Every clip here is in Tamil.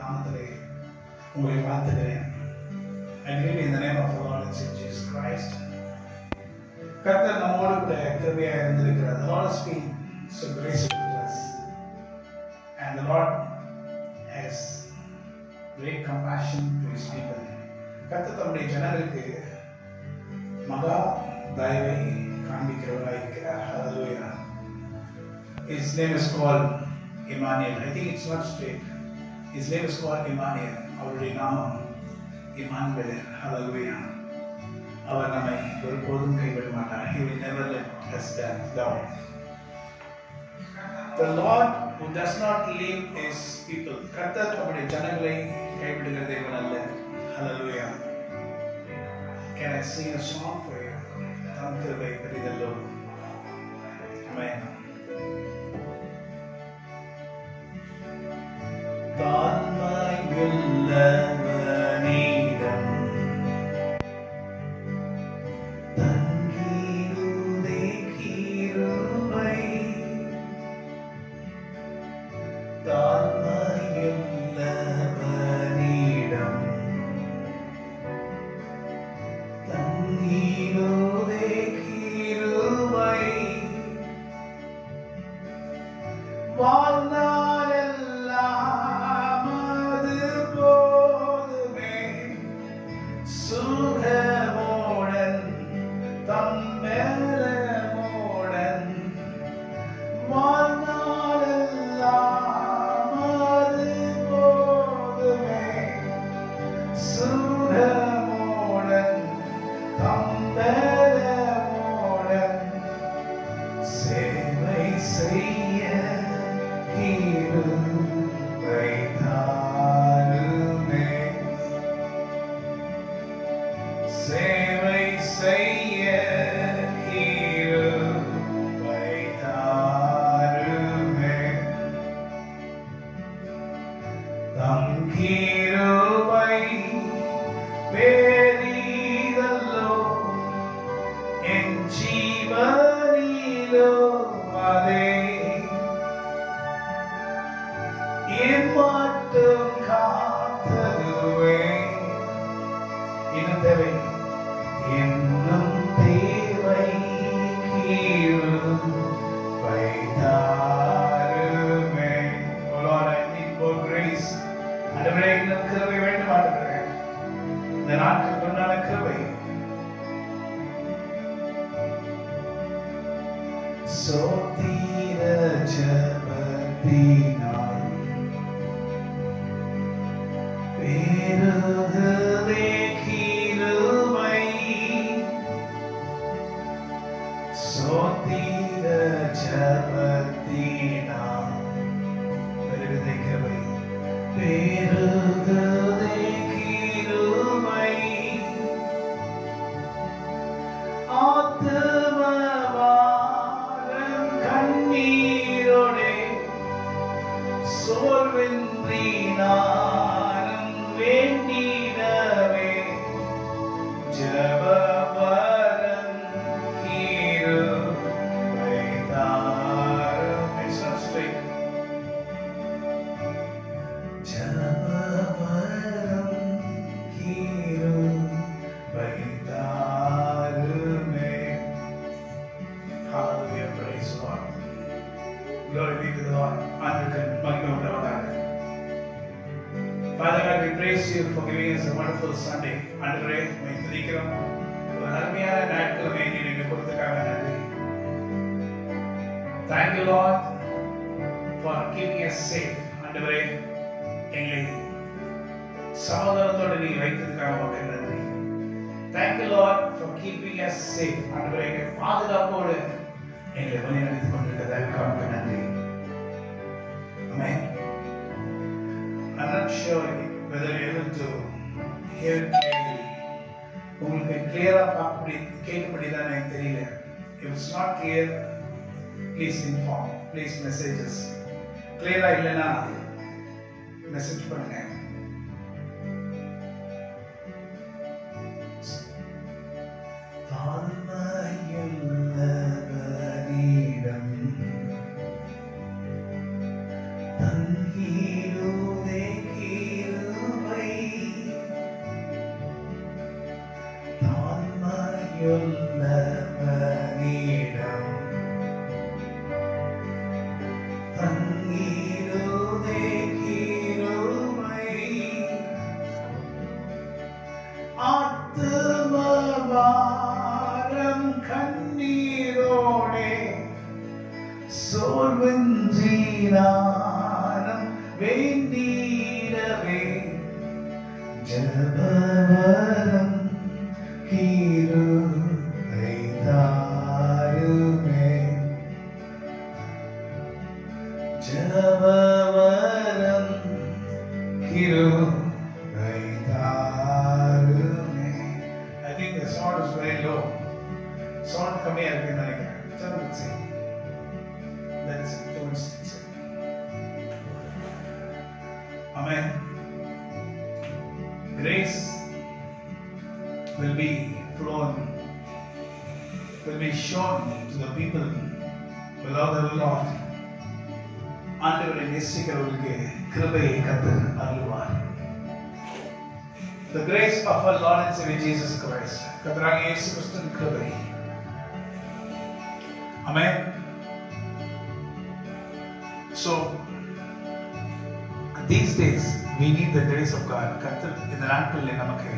நாமத்திலே உங்களை வாழ்த்துகிறேன். I greet in the name of the Lord and Savior Jesus Christ. கர்த்தர் நம்மோடு கூட கிருபையாக இருந்திருக்கிறார். The Lord has been so gracious to us, and the Lord has great compassion to His people. கர்த்தர் தம்முடைய ஜனங்களுக்கு மகா தயவை காண்பிக்கிறவராய் இருக்கிறார். Hallelujah. His name is called Emmanuel. I think it's not straight. His name is called Emmanuel. அவருடைய நாமம் Emmanuel. Hallelujah. அவர் நம்மை ஒருபோதும் கைவிட மாட்டார். He will never let us down. The Lord who does not leave His people. கர்த்தர் தம்முடைய ஜனங்களை கைவிடுகிற தேவன் அல்ல. Hallelujah. Can I sing a song for you? தம் கிருபை பெரிதல்லோ. Amen. தாழ்வாய் உள்ளவனிடம் தங்கிடுதே கிருபை. தாழ்வாய் உள்ளவனிடம் தங்கிடுதே கிருபை. சுகமோடன் தம்மெலமோடன் வாழ்நாளெல்லாம் அது போதுமே. சுகமோடன் தம்மெலமோடன் சேவை செய்ய கிருபை தாருமே. சேவை செய்ய கிருபை தாருமே. தம் கிருபை பெரிதல்லோ என் ஜீவனிலோ அதே என் மட்டும் காத்ததுவே. இன்னும் தேவை, இன்னும் தேவை கிருபை தாருமே. Oh Lord, I need more grace. ஆண்டவரே, இன்னும் கிருபை வேண்டும் ஆண்டவரே. இந்த நாட்களுக்கு உண்டான கிருபை. சோத்திர ஜபத்தினால் பெருகுதே கிருபை. சோத்திர ஜபத்தினால் பெருகுதே கிருபை. பெருகுதே கிருபை. ஆத்துமபாரம் கண்ணீரோடே சோர்வின்றி நானும் வேண்டிடவே ஜபவரம் கிருபை தாரும். It's not straight. ஜபவரம் கிருபை தாருமே. Hallelujah. Praise the Lord. Glory be to the Lord. ஆண்டவருக்கு மகிமை உண்டாவதாக. Father God, we praise you for giving us a wonderful Sunday. ஆண்டவரே, உம்மை துதிக்கிறோம். ஒரு அருமையான நாட்களை நீர் எங்களுக்கு கொடுத்ததுக்காக நன்றி. Thank you Lord for keeping us safe. ஆண்டவரே, எங்களை சமாதானத்தோடு நீ வைத்ததுக்காக உமக்கு நன்றி. Thank you Lord for keeping us safe. ஆண்டவரே, எங்களை பாதுகாப்போடு எங்களை வழிநடத்திக் கொண்டிருக்கிறதற்காக உமக்கு நன்றி. Amen. I'm not sure whether you're able to hear clearly. உங்களுக்கு கிளியரா கேட்கப்படிதான் எனக்கு தெரியல. If it's not clear, please inform. Please message us. கிளியரா இல்லைன்னா மெசேஜ் பண்ணுங்க. தாழ்மையுள்ளவரிடம் தங்கிடுதே கிருபை. தங்கிடுதே கிருபை ஆத்துமபாரம் கண்ணீரோடே சோர்வெஞ்சினாரம் வேண்டிடவே ஜபவரம் கிருபை தாருமே ஜபவரம் கிருபை தாருமே. I think the sound is very low. Sound கம்மியா இருக்குன்னு நினைக்கிறேன். Let's see. Amen. Grace will be flown, will be shown to the people who love the Lord. ஆண்டவரை நேசிக்கிறவர்களுக்கு கிருபையை கர்த்தர் அருள்வார். The grace of our Lord and Savior Jesus Christ. கர்த்தராகிய இயேசு கிறிஸ்துவின் கிருபை. Amen. So these days we need the grace of God. கர்த்தர் இந்த நாட்களில் நமக்கு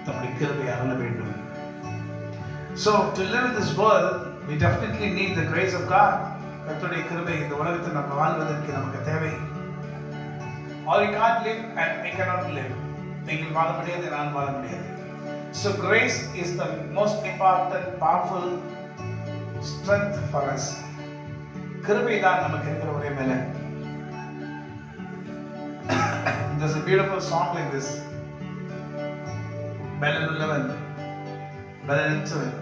தம்முடைய கிருபையை அருள வேண்டும். So to live in this world we definitely need the grace of God. கர்த்தருடைய கிருபை இந்த உலகத்தில் நம்ம வாழ்வதற்கு நமக்கு தேவை. Or we can't live and we cannot live. நீங்கள் வாழ முடியாது, நான் வாழ முடியாது. So grace is the most important, powerful strength for us. கிருபை தான் நமக்கு இருக்கிற ஒரே மேலே. There's a beautiful song like this. பலனுள்ளவன் பலனற்றவன்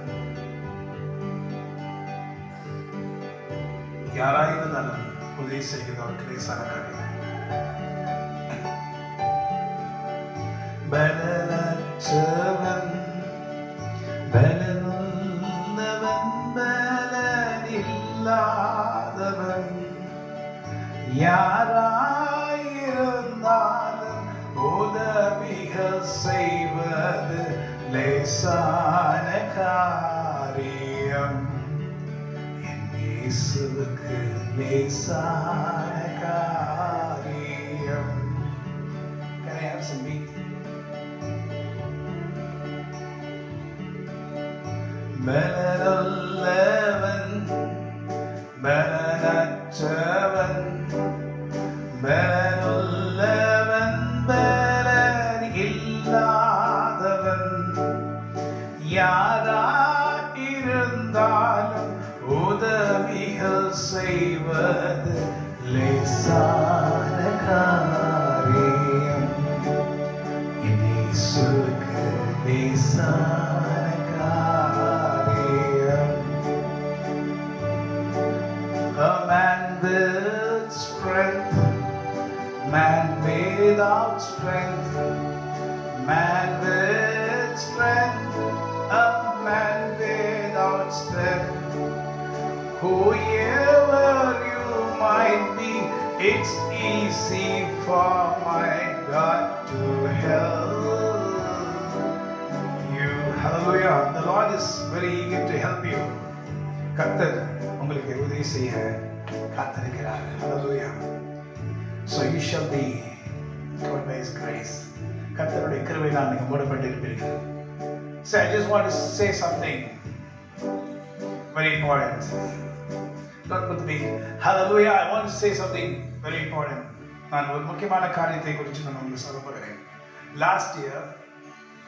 யாராயிருந்தாலும் உதவி செய்கிறவர் கிரேசான காரியம். பலனற்றவன் பலனுள்ளவன் பலனில்லாதவன் யாராயிருந்தாலும் உதவிகள் செய்வது லேசான காரியம். என் இயேசுவுக்கு லேசான காரியம். Can I have some beat? பலனுள்ளவன் பலனற்றவன் பலனுள்ளவன் பலன் இல்லாதவன் யாராயிருந்தாலும் உதவிகள் செய்வது லேசான காரியம். என் இயேசுவுக்கு லேசான காரியம். A man with strength, man without strength, man with strength, a man without strength. Whoever you might be, it's easy for my God to help you. Hallelujah. The Lord is very eager to help you. கர்த்தர் உங்களுக்கு உதவி செய்ய காத்திருக்கிறார். Hallelujah. So you shall be covered by His grace. கர்த்தருடைய கிருபையினால் நீங்கள் மூடப்பட்டிருப்பீர்கள். So I just want to say something very important. Not put me. Hallelujah. I want to say something very important. நான் ஒரு முக்கியமான காரியத்தை குறித்து நான் உங்களுக்கு சொல்ல போகிறேன். Last year,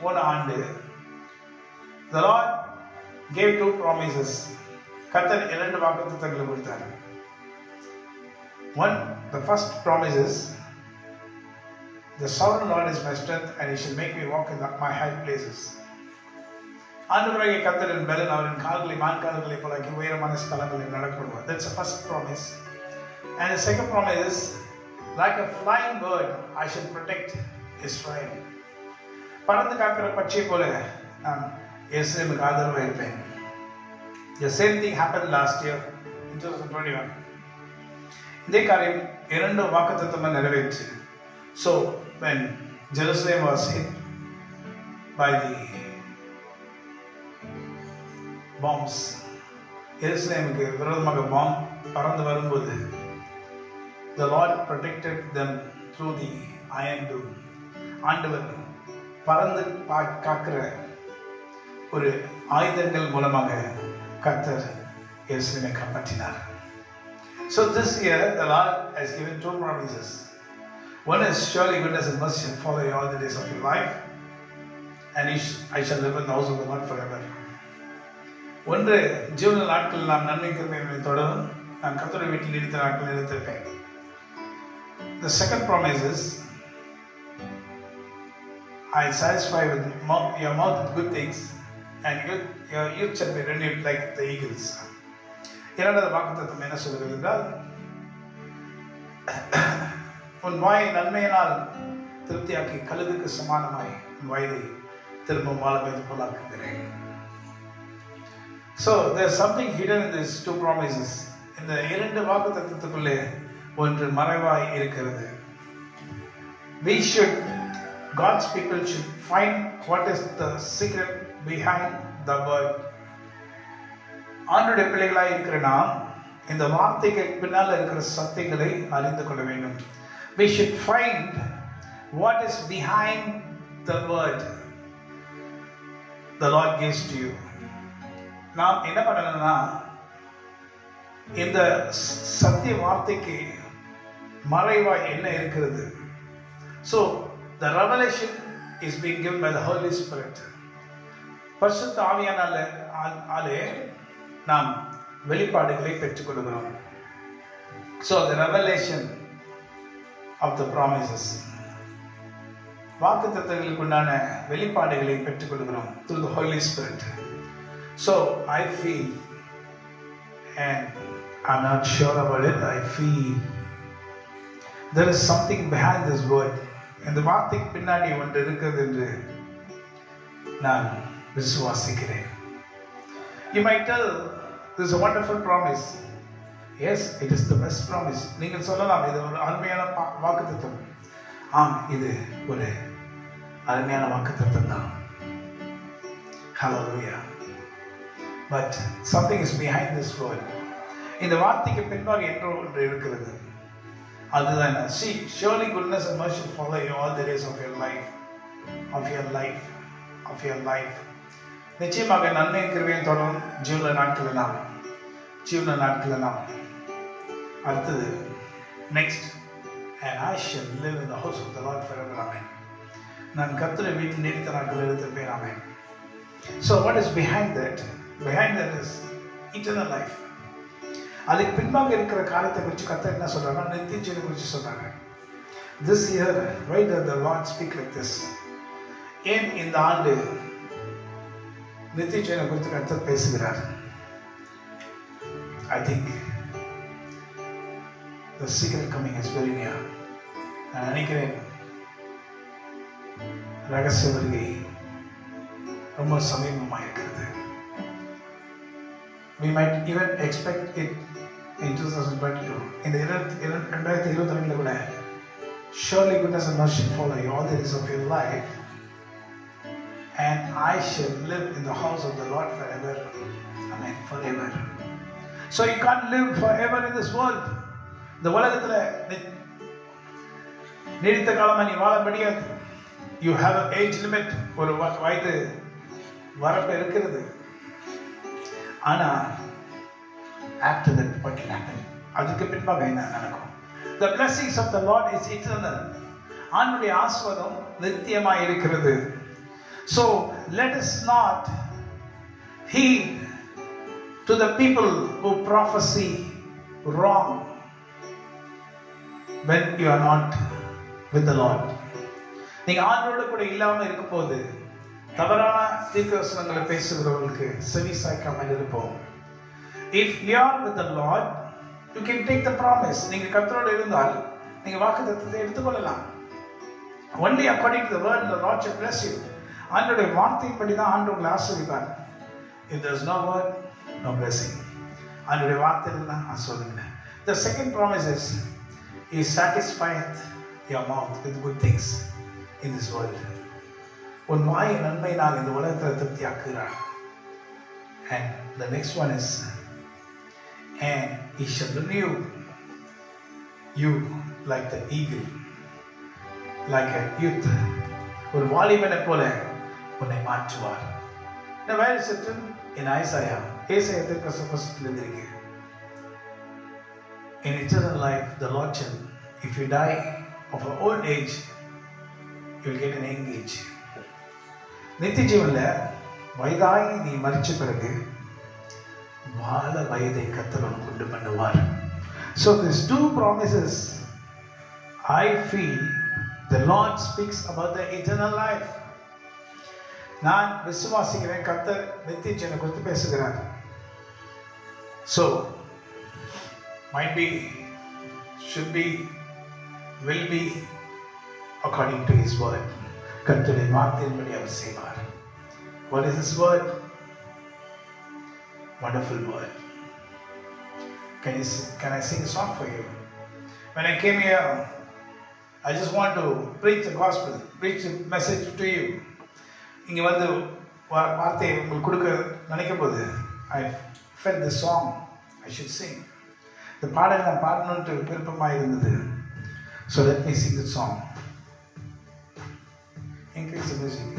போன ஆண்டு, the Lord gave 2 promises. கர்த்தர் 2 வாக்குத்தத்தங்களை கொடுத்தார். One, the first promise is, the sovereign Lord is my strength and He shall make me walk in my high places. ஆண்டவராகிய கர்த்தரின் பலன் அவரின் கால்களை மான்கால்களை போலாக்கி உயரமான ஸ்தலங்களில் நடக்கப்படுவார். That's the first promise. And the second promise is, like a flying bird, I shall protect Israel. பறந்து காக்கிற பட்சியை போல நான் எருசலேமுக்கு ஆதரவாக இருப்பேன். The same thing happened last year in 2021. இதே காரியம் 2 வாக்குத்தத்தங்கள் நிறைவேற்று. So when Jerusalem was hit by the bombs, எருசலேமுக்கு விரோதமாக பாம் பறந்து வரும்போது, the Lord protected them through the iron dome. ஆண்டவர் பறந்து காக்கிற ஒரு ஆயுதங்கள் மூலமாக கர்த்தர் எருசலேமை காப்பாற்றினார். So this year the Lord has given two promises. One is surely goodness and mercy shall follow you all the days of your life, and I shall live in the house of the Lord forever. ஒன்று, ஜீவன நாட்கள் நாம் நன்மை கிருபையை தொடரும், நான் கர்த்தருடைய வீட்டில் நீடித்த நாட்கள் நிலைத்திருப்பேன். The second promise is, I satisfy with your mouth with good things, and your youth shall be renewed like the eagles. இரண்டாவது வாக்குத்தத்தம் என்ன சொல்கிறது என்றால், உன் வாயை நன்மையினால் திருப்தியாக்கி கழுகுக்கு சமானமாய் உன் வயதை திரும்ப வாழ வைத்து போலாக்குகிறேன். So there's something hidden in these two promises. இந்த இரண்டு வாக்குத்தத்தத்துக்குள்ளே ஒன்று மறைவாய் இருக்கிறது. God's people should find what is the secret behind the word. ஆண்டவருடைய பிள்ளைகளாய் இருக்கிற நாம் இந்த வார்த்தைக்கு பின்னால் இருக்கிற சத்தியங்களை அறிந்து கொள்ள வேண்டும். We should find what is behind the word the Lord gives to you. நாம் என்ன பண்ணணும்னா, இந்த சத்திய வார்த்தைக்கு மறைவாய் என்ன இருக்கிறது. So the revelation is being given by the Holy Spirit. பரிசுத்த ஆவியானவராலே நாம் வெளிப்பாடுகளை பெற்றுக் கொள்கிறோம். So the revelation of the promises, வாக்குத்தத்தங்களுக்குண்டான வெளிப்பாடுகளை பெற்றுக் கொள்கிறோம் through the Holy Spirit. So I feel, and I'm not sure about it, I feel there is something behind this word. இந்த வார்த்தைக்கு பின்னாடி ஒன்று இருக்கிறது என்று நான் விசுவாசிக்கிறேன். You might tell this is a wonderful promise. Yes, it is the best promise. நீங்கள் சொல்லலாம் இது ஒரு அருமையான வாக்குத்தத்தம். ஆம், இது ஒரு அருமையான வாக்குத்தத்தம் தான். Hallelujah. But something is behind this word. இந்த வார்த்தைக்கு பின்பாக என்று ஒன்று இருக்கிறது. அதுதான், see, surely goodness and mercy shall follow you all the days of your life, of your life, of your life. நிச்சயமாக நன்மை கிருபையும் தொடரும் ஜீவன நாட்களெல்லாம். அடுத்தது, next, and I shall live in the house of the Lord forever. Amen. நான் கர்த்தருடைய வீட்டில் நீடித்த நாட்கள் இருப்பேன். Amen. So what is behind that? Behind that is eternal life. அதுக்கு பின்பாக இருக்கிற காரியத்தை குறித்து கர்த்தர் என்ன சொல்றாங்க? நித்திய ஜீவனை குறித்து சொல்றாங்க. This year, why does the Lord speak like this? ஏன் இந்த ஆண்டு நித்திய ஜீவனை குறித்து கர்த்தர் பேசுகிறார்? I think the secret coming is very near. நான் நினைக்கிறேன் ரகசிய வருகை ரொம்ப சமீபமாக இருக்கிறது. We might even expect it in 2022. இந்த 2022 கூட, surely goodness and mercy shall follow you all the days of your life, and I shall live in the house of the Lord forever. Amen. Forever. So you can't live forever in this world. இந்த உலகத்துல நீடித்த காலமா நீ வாழ முடியாது. You have an age limit. ஒரு வயது வரம்பு இருக்கிறது. ஆனா after that what will happen? அதுக்கு பின்பாக என்ன நடக்கும்? The blessings of the Lord is eternal. ஆண்டவருடைய ஆசீர்வாதம் நித்தியமாய் இருக்கிறது. So let us not heed to the people who prophesy wrong when you are not with the Lord. நீங்க ஆண்டவரோடு கூட இல்லாம இருக்கும்போது தவறான தீர்க்கதரிசனங்களை பேசுகிறவர்களுக்கு செவி சாய்க்காமல் இருப்போம். If you are with the Lord, you can take the promise. நீங்க கர்த்தரோடு இருந்தால் நீங்க வாக்குத்தத்தத்தை எடுத்துக்கொள்ளலாம். Only according to the word the Lord shall bless you. ஆண்டவருடைய வார்த்தையின்படி தான் ஆண்டவர் உங்களை ஆசீர்வதிப்பார். If there is no word, no blessing. ஆண்டவருடைய வார்த்தையில தான் ஆசீர்வாதம். The second promise is, He satisfieth your mouth with good things in this world. உன் வாயை நன்மையினால் இந்த உலகத்தில் திருப்தியாக்குகிறார். And the next one is, and he shall renew you like the eagle, like a youth. ஒரு வாலிபனை போல உன்னை மாற்றுவார். Now where is it written? In Isaiah. ஏசாயா தீர்க்கதரிசியில் இருக்கு. In eternal life, the Lord shall, if you die of an old age, you will get an young age. நித்திய ஜீவன்ல வயதாய் நீ மரிச்ச பிறகு வாழ வயதை கர்த்தர் கொண்டு பண்ணுவார். So these two promises, I feel the Lord speaks about the eternal life. நான் விசுவாசிக்கிறேன் கர்த்தர் நித்திய ஜீவனை குறித்து பேசுகிறார். So might be, should be, will be according to his word. கர்த்தருடைய வார்த்தையின்படி அவர் செய்வார். What is his word? Wonderful word. Can I sing a song for you? When I came here, I just want to preach the gospel, preach the message to you. இங்க வந்து வார்த்தையை உங்களுக்கு கொடுக்க நினைக்கும் போது I felt the song I should sing. இந்த பாடல் நான் பாடணும்னு விருப்பமாக இருந்தது. So let me sing the song. Increase the music.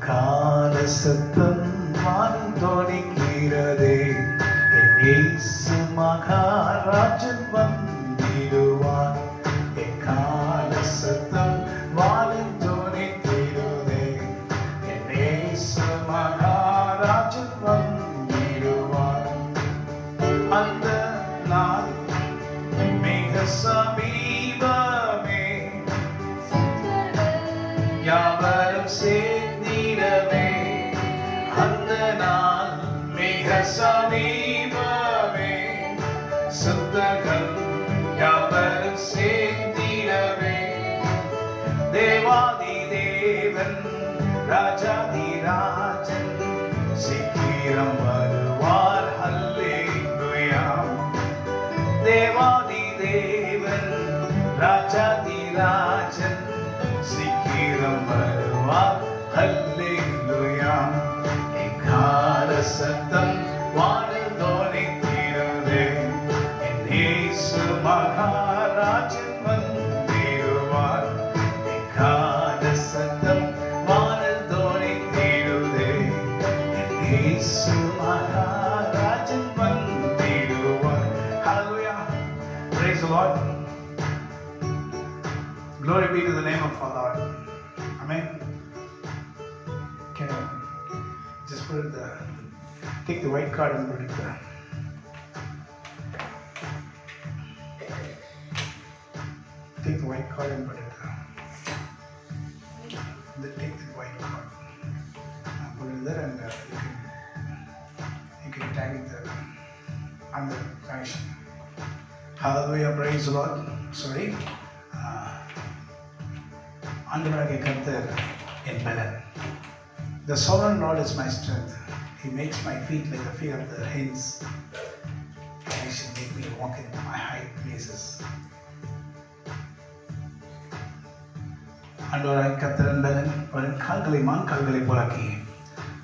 கால சத்தம் வானம் தொனிக்கிறதே, என் இயேசு மகாராஜன் வந்திடுவார். கால சத்தம் வானம் தொனிக்கிறதே, என் இயேசு மகாராஜன் வந்திடுவார். அந்த நாள் மிக சமீபமே, யாவரும் சேர்ந்திடவே. அந்த நாள் மிக சமீபமே, சுத்தர்கள் யாவரும் சேர்ந்திடவே. தேவாதி தேவன் ராஜாதி ராஜன் சீக்கிரம் வருவார். ஹல்லேலூயா. தேவாதி தேவன் ராஜாதி ராஜன் சீக்கிரம் வருவார். ஹல்லேலூயா. எக்கால சத்தம் வானில் தொனிக்கிறதே, என் இயேசு மகாராஜன் வந்திடுவார். எக்கால சத்தம் வானில் தொனிக்கிறதே, என் இயேசு மகாராஜன் வந்திடுவார். Hallelujah. Praise the Lord. Glory be to the name of our Lord. Amen. Can I just put it there? Take the white card and put it there. Take the white card and put it there. Take the white card and put it there, and you can tag it there on the connection. Hallelujah. Praise the Lord. Sorry. ஆண்டவராகிய கர்த்தர் என் பலன். The sovereign Lord is my strength. He makes my feet like the feet of the hens. He shall make me walk in my high places. ஆண்டவராகிய கர்த்தர் பலன். அவரின் கால்களை மான் கால்களை போலாக்கி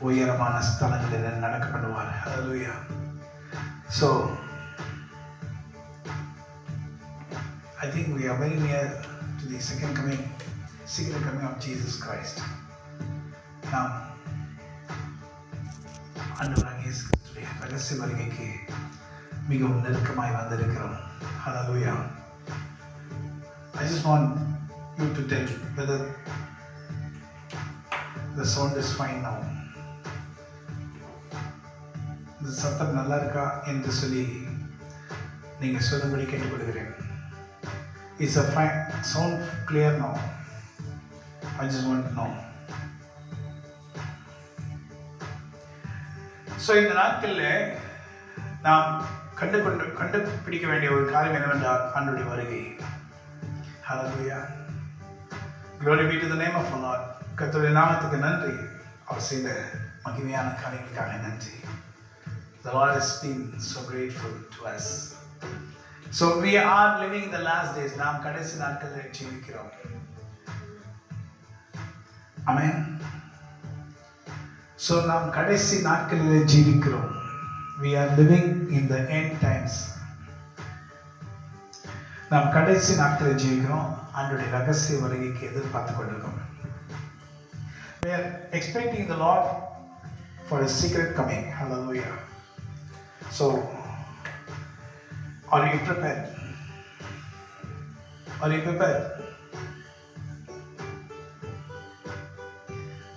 உயரமான ஸ்தலங்களில் நடக்க பண்ணுவார். Hallelujah. So I think we are very near to the second coming of Jesus Christ. Now, ஆண்டவராகிய இயேசு கிறிஸ்துவின் ரகசிய வருகைக்கு மிகவும் நெருக்கமாய் வந்திருக்கிறோம். Hallelujah. I just want you to tell whether the sound is fine now. இந்த சத்தம் நல்லா இருக்கா என்று சொல்லி நீங்க சொல்லும்படி கேட்டுக்கொள்கிறேன். Is the sound clear now? I just want to know. So இந்த நாட்களில் நாம் கண்டுபிடிக்க வேண்டிய ஒரு காரியம் என்னவென்றால் ஆண்டவருடைய வருகை. Hallelujah. Glory be to the name of our Lord. கர்த்தருடைய நாமத்துக்கு நன்றி. அவர் செய்த மகிமையான காரியங்களுக்காக நன்றி. The Lord has been so grateful to us. So we are living the last days. நாம் கடைசி நாட்களில் ஜீவிக்கிறோம். Amen. ஸோ நாம் கடைசி நாட்களில் ஜீவிக்கிறோம். We are living in the end times. நாம் கடைசி நாட்களில் ஜீவிக்கிறோம். ஆண்டவருடைய ரகசிய வருகைக்கு எதிர்பார்த்து கொண்டிருக்கோம். We are expecting the Lord for His secret coming. Hallelujah. So, are you prepared? Are you prepared?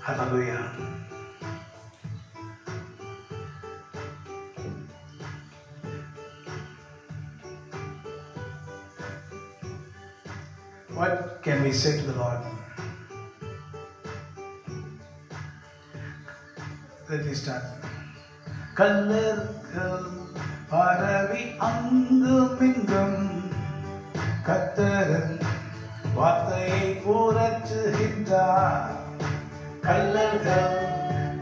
Hallelujah. What can we say to the Lord? Let me start. கல்லர்கள் பரவி அங்குமிங்கும் கர்த்தரின் வார்த்தையை உரைக்குகின்றார். கல்லர்கள்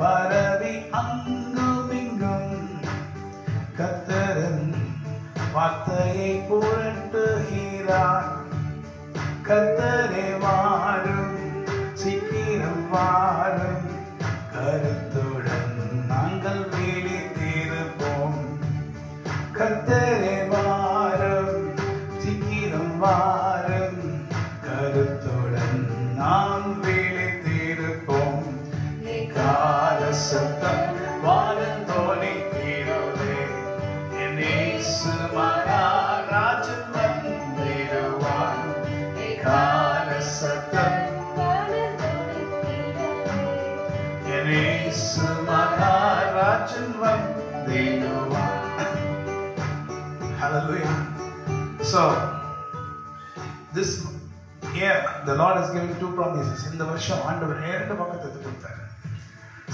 பரவி அங்குமிங்கும் கர்த்தரின் வார்த்தையை புரட்டுகிறார். கர்த்தரே வாரும், சீக்கிரம் வாரும், கருத்துடன் நாங்கள் விழித்திருப்போம். கர்த்தரே வாரும், சீக்கிரம் வாரும், கருத்துடன் நாம் விழித்திருப்போம். கால சத்தம் வானந்தோனி தீருதே, என் இயேசு மகாராஜன் வந்திடுவார். கால சத்தம் என் இயேசு மகாராஜன் வந்திடுவார். Hallelujah. So, this year the Lord has given two promises. இந்த வருஷம் ஆண்டவர் இரண்டு வாக்குத்தத்தத்தை கொடுத்தார்.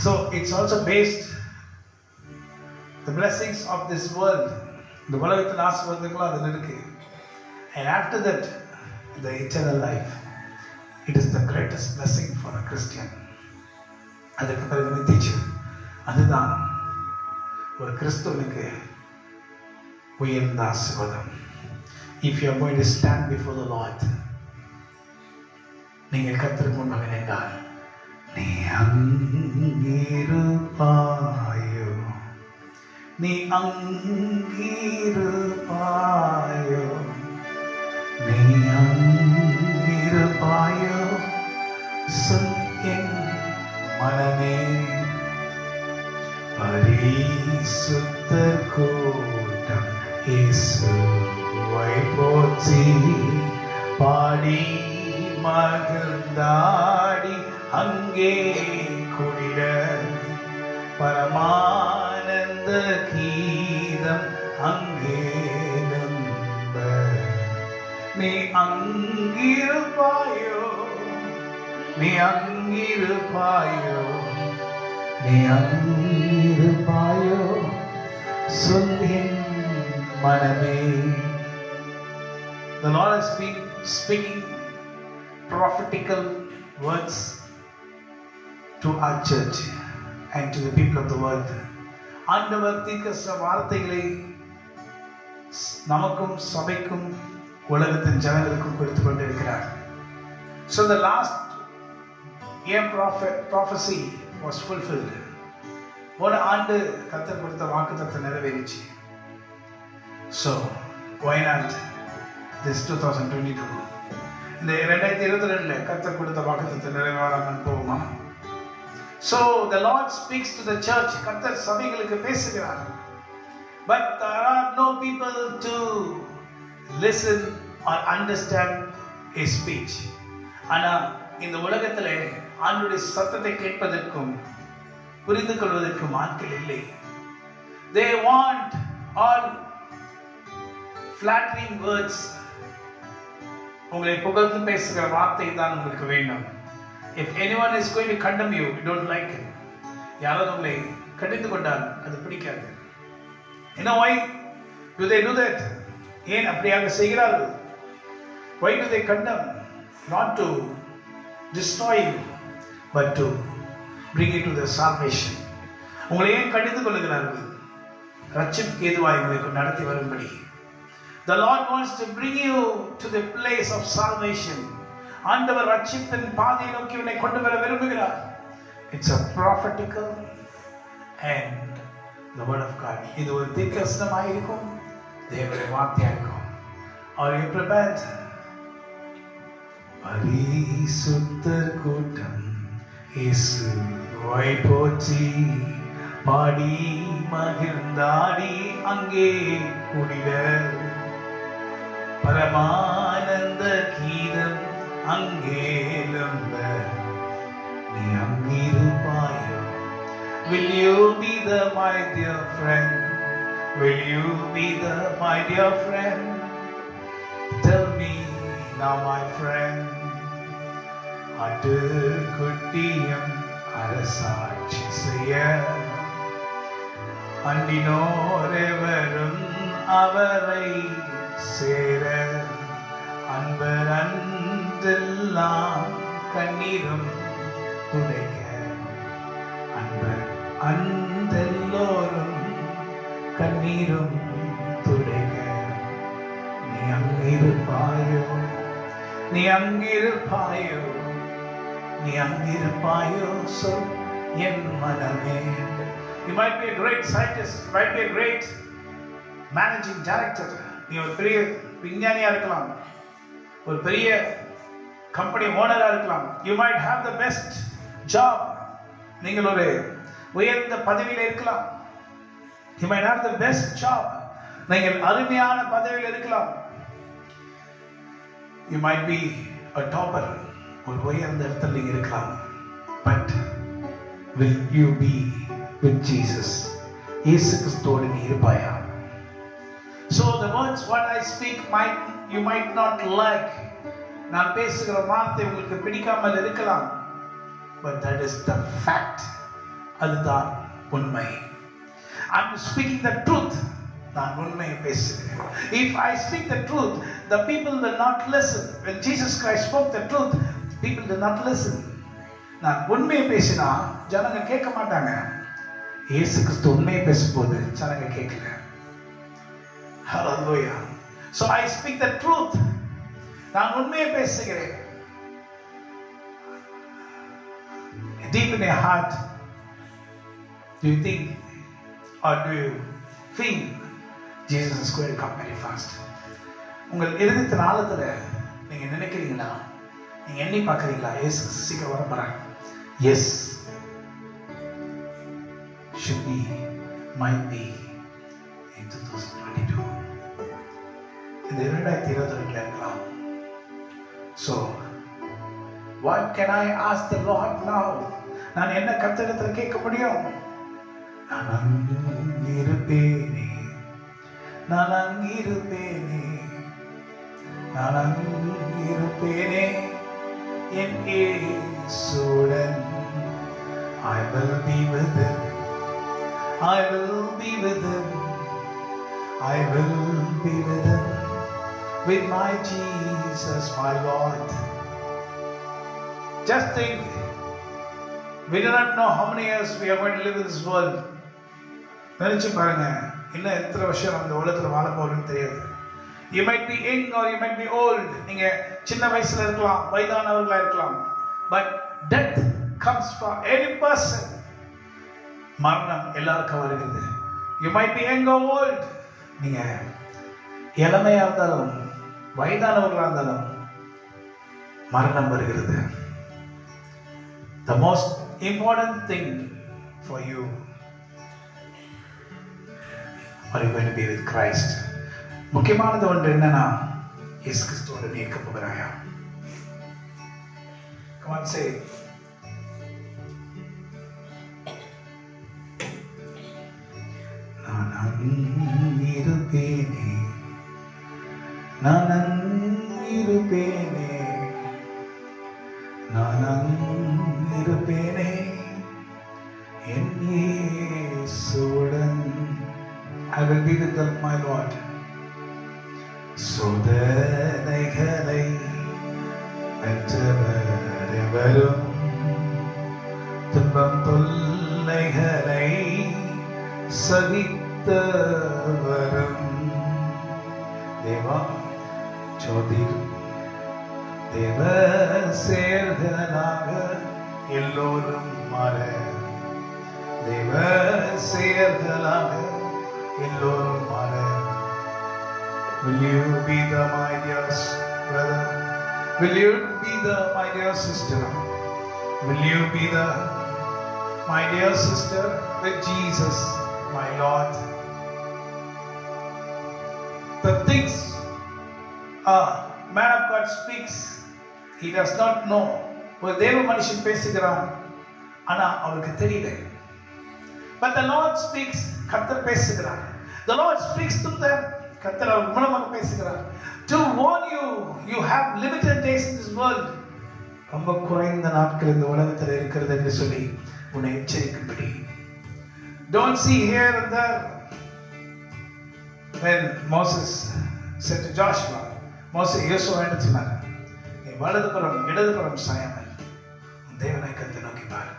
So, it's also based the blessings of this world. இந்த உலகத்தின் ஆசீர்வாதங்கள் அதில் இருக்கு. And after that, the eternal life. It is the greatest blessing for a Christian. அதற்கு பிறகு நித்தியம். அதுதான் ஒரு கிறிஸ்தவனுக்கு உயர்ந்த ஆசீர்வாதம். If you are going to stand before the Lord, நீங்கள் கர்த்தருக்கு முன்பாக நின்றால், நீ அங்கிருப்பாயோ, நீ அங்கிருப்பாயோ, நீ அங்கிருப்பாயோ, சொல் என் மனமே. பரிசுத்தர் கூட்டம் இயேசுவை போற்றி பாடி மகிழ்ந்தாடி அங்கே கூடிட, பரமானந்த கீதம் அங்கே நம்ப. நீ அங்கிருப்பாயோ, நீ அங்கிருப்பாயோ, நீ அங்கிருப்பாயோ, சொல் என் மனமே. The Lord has been speaking prophetical words to our church and to the people of the world. ஆண்டவர் தீர்க்கதரிசன வார்த்தைகளை நமக்கும் சபைக்கும் உலகத்தின் ஜனங்களுக்கும் கொடுத்து கொண்டிருக்கிறார். So the last year prophecy was fulfilled. ஒரு ஆண்டு கர்த்தர் கொடுத்த வாக்குத்தத்தம் நிறைவேறிச்சு. So why not this 2022? இந்த 2022 கர்த்தர் கொடுத்த வாக்குத்தத்தம் நிறைவேறாமல் போகுமா? So the Lord speaks to the church. கர்த்தர் சபைகளுக்கு பேசுகிறார். But there are no people to listen or understand his speech. ஆனா இந்த உலகத்திலே ஆண்டவருடைய சத்தத்தை கேட்பதற்கும் புரிந்து கொள்வதற்கும் ஆட்கள் இல்லை. They want all flattering words. உங்களை புகழ்ந்து பேசுகிற வார்த்தை தான் உங்களுக்கு வேண்டும். If anyone is going to condemn you, you don't like it. யாராவது உங்களை கடிந்து கொண்டால் அது பிடிக்காது. You know why do they do that? ஏன் அப்படியாக செய்கிறார்கள்? Why do they condemn? Not to destroy you, but to bring you to the salvation. உங்களை ஏன் கடிந்து கொள்கிறார்கள்? ரட்சிப்புக்கு ஏதுவாய் உங்களை நடத்தி வரும்படி. The Lord wants to bring you to the place of salvation. ஆண்டவர் ரட்சிப்பின் பாதையை நோக்கி உன்னை கொண்டு வர விரும்புகிறார். It's a prophetical and the word of God. இது ஒரு தீர்க்கதரிசனமாக இருக்கும், தேவனுடைய வார்த்தையாக இருக்கும். Are you prepared? பரிசுத்தர் கூட்டம் இயேசுவை போற்றி பாடி மகிழ்ந்தாடி அங்கே கூடிட பரமானந்த கீதம் அங்கே எழும்ப நீ அங்கிருப்பாயோ? Will you be the my dear friend? Will you be the my dear friend? Tell me now my friend. ஆட்டுக்குட்டியும் அரசாட்சி செய்ய அண்டினோரெவரும் அவரை சேர அன்பர் அன்றெல்லாம் கண்ணீரும் துடைக்க அன்பர் அன்றெல்லோரும் கண்ணீரும் துடைக்க நீ அங்கிருப்பாயோ? நீ அங்கிருப்பாயோ? நீ அங்கிருப்பாயோ? சொல் என் மனமே. You might be a great scientist, you might be a great managing director. நீ ஒரு பெரிய விஞ்ஞானியா இருக்கலாம், ஒரு பெரிய கம்பெனி ஓனரா இருக்கலாம். You might have the best job. நீங்கள் ஒரு உயர்ந்த பதவியில் இருக்கலாம். You might have the best job. நீங்கள் அருமையான பதவியில் இருக்கலாம். You might be a topper. ஒரு உயர்ந்த இடத்தில் நீங்க இருக்கலாம். But will you be with Jesus? இயேசு கிறிஸ்துவோடு நீ இருப்பாயா? So the words what I speak you might not like. நான் பேசுகிற வார்த்தை உங்களுக்கு பிடிக்காமல் இருக்கலாம். But that is the fact. அதுதான் உண்மை. I'm speaking the truth. நான் உண்மையை பேசுகிறேன். If I speak the truth, the people will not listen. When Jesus Christ spoke the truth, people did not listen. நான் உண்மையை பேசினா ஜனங்க கேட்க மாட்டாங்க. இயேசு கிறிஸ்து உண்மையை பேசும்போது ஜனங்க கேட்கல. Hallelujah. So I speak the truth. நான் உண்மையை பேசுகிறேன். Deep in your heart, do you think or do you feel Jesus is going to come very fast? உங்கள் இதயத்தின் ஆழத்துல நீங்க நினைக்கிறீங்களா? நீங்க எண்ணி பார்க்கறீங்களா? இயேசு சீக்கிரம் வர போறாங்க. Yes, should be, might be in 2022. இந்த 2022 இருக்கலாம். So what can I ask the Lord now? நான் என்ன கர்த்தரிடத்தில் கேட்க முடியும்? நான் அங்கிருப்பேனே, நான் அங்கிருப்பேனே, நான் அங்கிருப்பேனே என் இயேசுவுடன். I will be with him, I will be with him, I will be with him, with my Jesus, my Lord. Just think, we do not know how many years we are going to live in this world. நினைச்சு பாருங்க, இன்னும் எத்தனை வருஷம் நம்ம இந்த உலகத்துல வாழ போறோம்னு தெரியாது. You might be young or you might be old. நீங்க சின்ன வயசுல இருக்கலாம், வயதானவர்களா இருக்கலாம். But death comes for any person. மரணம் எல்லாருக்கும் வருகிறது. You might be young or old. நீங்க இளமையா இருந்தாலும் வயதானவர்களா இருந்தாலும் மரணம் வருகிறது. The most important thing for you, are you going to be with Christ? முக்கியமானது ஒன்று என்னன்னா, இயேசு கிறிஸ்துவோடு நீ இருக்க போகிறாயா? Come on, say. நான் அங்கிருப்பேனே, நான் அங்கிருப்பேனே, நான் அங்கிருப்பேனே என் இயேசுவுடன். I will be with them, my Lord. சோதனைகளை வென்றவர் எவரும், துன்பம் தொல்லைகளை சகித்தவரும், தேவா ஜோதிரும் தேவ செயல்களாக எல்லோரும் மாற, தேவ செயல்களாக எல்லோரும் மாற. Will you be the my dear brother? Will you be the my dear sister? Will you be the my dear sister with Jesus, my Lord? The things a man of God speaks, he does not know. ஒரு தேவ மனுஷன் பேசுகிறான், ஆனா அவருக்கு தெரியல. But the Lord speaks, கர்த்தர் பேசுகிறார். The Lord speaks to them, கர்த்தர் அவர் மூலமாக பேசுகிறார். To warn you, you have limited days in this world. ரொம்ப குறைந்த நாட்கள் இந்த உலகத்தில் இருக்கிறது என்று சொல்லி உன்னை எச்சரிக்கும்படி. Don't see here and there. When Moses said to Joshua, மோசே யோசுவா என்ன சொன்னார்? நீ வலதுபுறம் இடதுபுறம் சாயாமல் தேவனை கர்த்தரை நோக்கி பார்.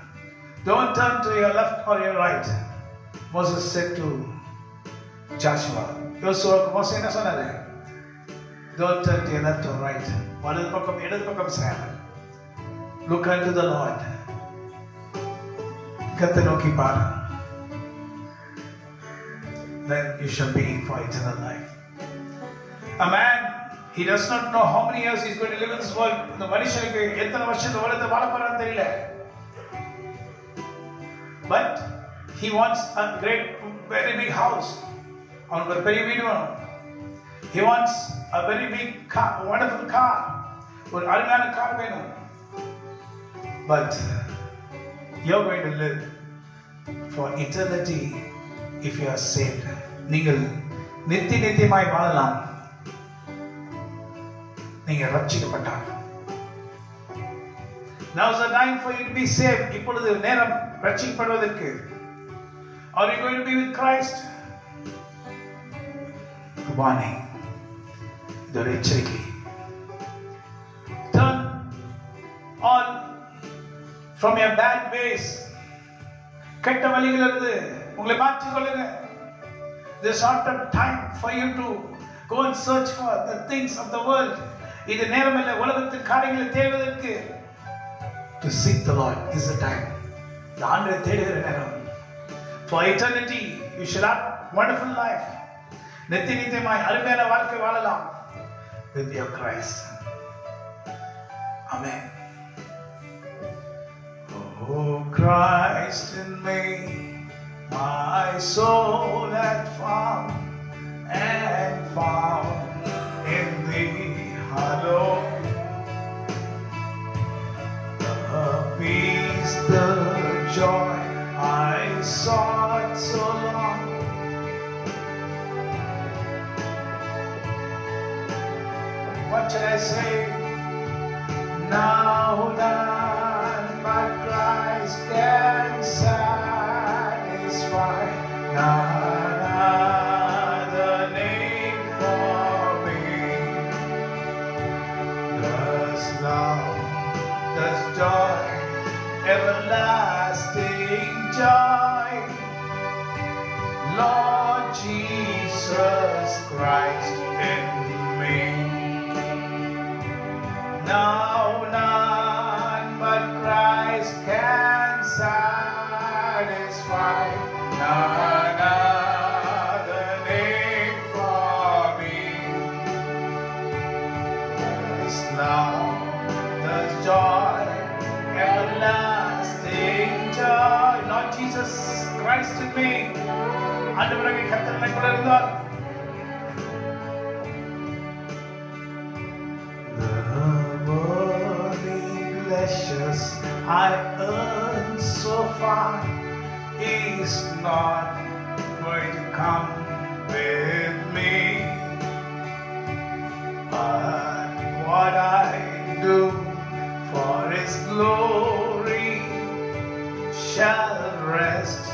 Don't turn to your left or your right. Moses said to Joshua, யோசுவாவுக்கு மோசே என்ன சொன்னாரு? Don't turn to your left or right. வலது பக்கம் இடது பக்கம் சாயாமல். Look unto the Lord. கர்த்தரை நோக்கி பார். Then you shall be for eternal life. A man, he does not know how many years he is going to live in this world. இந்த மனுஷனுக்கு எத்தனை வருஷம் இந்த உலகத்தை வாழ போறான்னு தெரியல. But he wants a great, very big house. அவனுக்கு ஒரு பெரிய வீடு வேணும். He wants a very big car, wonderful car. ஒரு அருமையான கார் வேணும். But you're going to live for eternity if you are saved. நீங்கள் நித்தியமாய் வாழலாம், நீங்கள் ரட்சிக்கப்பட்டால். Now is the time for you to be saved. இப்பொழுது நேரம் ரட்சிக்கப்படுவதற்கு. Are you going to be with Christ? Warning. இது ஒரு எச்சரிக்கை. Turn all from your bad ways. கெட்ட வழிகளிலிருந்து உங்களை மாற்றிக் கொள்ளுங்க. There's not a time for you to go and search for the things of the world. இது நேரம் இல்லை உலகத்தின் காரியங்களை தேடுவதற்கு. To seek the Lord is the time. இந்த ஆண்டவரை தேடுகிற நேரம். For eternity you shall have wonderful life. நித்தியமாய் அருமையான வாழ்க்கை வாழலாம் with your Christ. Amen. Oh Christ in me, my soul hath found, and found in thee alone the peace, the joy I sought so long. What shall I say? Now none but Christ can satisfy. None other name for me. Thus love, thus joy, everlasting joy. Lord Jesus Christ in me. Now none but Christ can satisfy. None other name for me. There's love, there's joy, everlasting joy. Lord Jesus Christ in me. ஆண்டவரே கர்த்தரை கூட இருந்தார். Pleasures I earn so far is not going to come with me, but what I do for His glory shall rest